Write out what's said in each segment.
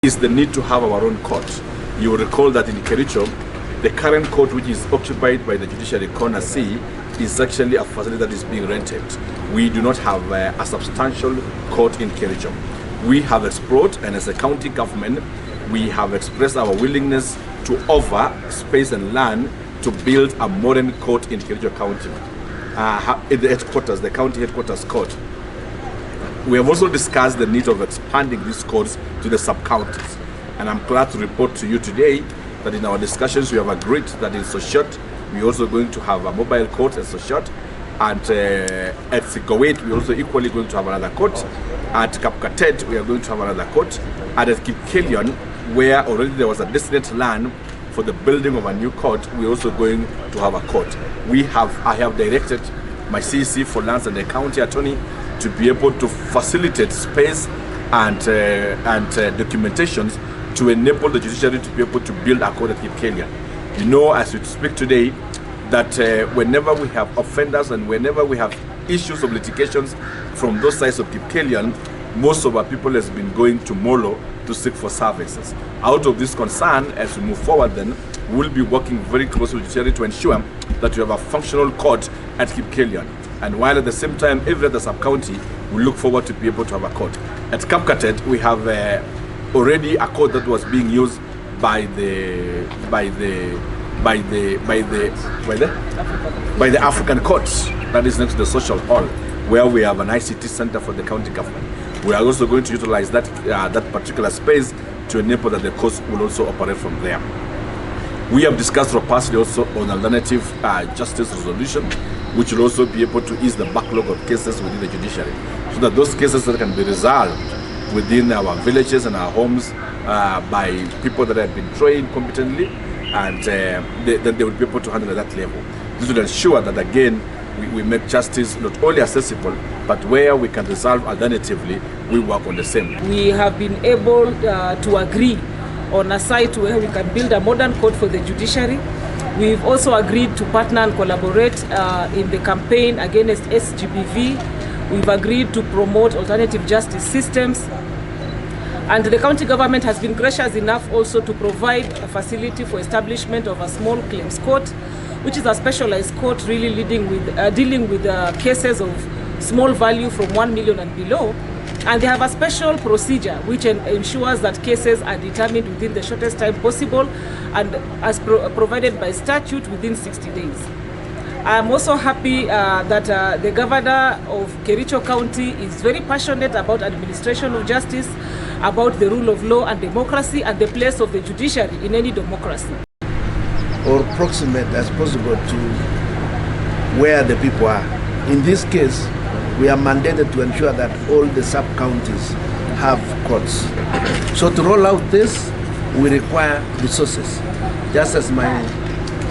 is the need to have our own court. You will recall that in Kericho, the current court, which is occupied by the Judiciary Corner C, is actually a facility that is being rented. We do not have a substantial court in Kericho. We have explored, and as a county government, we have expressed our willingness to offer space and land to build a modern court in Kericho County, in the headquarters, the county headquarters court. We have also discussed the need of expanding these courts to the sub-counties. And I'm glad to report to you today that in our discussions we have agreed that in Soshot, we're also going to have a mobile court at Soshot. And at Sigowet, we're also equally going to have another court. At Kapkatet, we are going to have another court. And at Kipkelion, where already there was a designated land for the building of a new court, we're also going to have a court. I have directed my CEC for lands and the county attorney to be able to facilitate space and documentations to enable the judiciary to be able to build a court at Kipkelion. You know, as we speak today, that whenever we have offenders and whenever we have issues of litigations from those sides of Kipkelion, most of our people has been going to Molo to seek for services. Out of this concern, as we move forward then, we'll be working very closely with the judiciary to ensure that we have a functional court at Kipkelion. And while at the same time, every other sub-county will look forward to be able to have a court. At Kapkatet, we have already a court that was being used by the African courts that is next to the social hall, where we have an ICT center for the county government. We are also going to utilize that particular space to enable that the courts will also operate from there. We have discussed robustly also on alternative justice resolution, which will also be able to ease the backlog of cases within the judiciary, so that those cases that can be resolved within our villages and our homes by people that have been trained competently, and then they will be able to handle at that level. This will ensure that, again, we make justice not only accessible, but where we can resolve alternatively, we work on the same. We have been able to agree on a site where we can build a modern court for the judiciary. We've also agreed to partner and collaborate in the campaign against SGBV. We've agreed to promote alternative justice systems. And the county government has been gracious enough also to provide a facility for establishment of a small claims court, which is a specialized court really dealing with cases of small value from 1 million and below. And they have a special procedure which ensures that cases are determined within the shortest time possible and as provided by statute within 60 days. I'm also happy that the governor of Kericho County is very passionate about administration of justice, about the rule of law and democracy, and the place of the judiciary in any democracy. Or proximate as possible to where the people are. In this case, we are mandated to ensure that all the sub-counties have courts. So to roll out this, we require resources. Just as my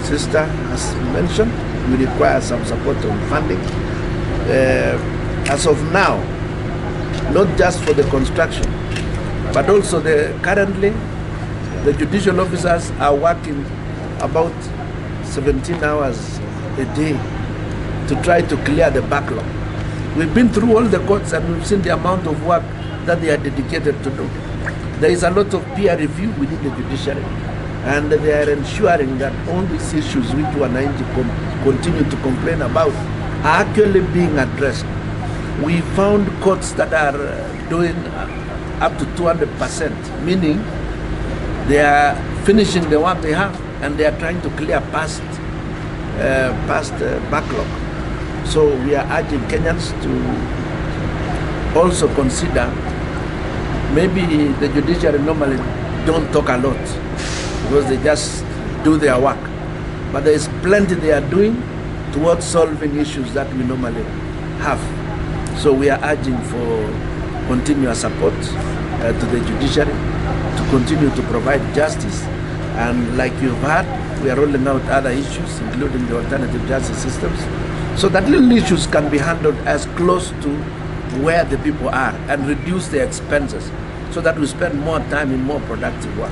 sister has mentioned, we require some support on funding. As of now, not just for the construction, but also currently, the judicial officers are working about 17 hours a day to try to clear the backlog. We've been through all the courts and we've seen the amount of work that they are dedicated to do. There is a lot of peer review within the judiciary, and they are ensuring that all these issues which wananchi continue to complain about are actually being addressed. We found courts that are doing up to 200%, meaning they are finishing the work they have and they are trying to clear past backlog. So we are urging Kenyans to also consider, maybe the judiciary normally don't talk a lot because they just do their work, but there is plenty they are doing towards solving issues that we normally have. So we are urging for continuous support to the judiciary to continue to provide justice. And like you've heard, we are rolling out other issues, including the alternative justice systems, so that little issues can be handled as close to where the people are and reduce their expenses, so that we spend more time in more productive work.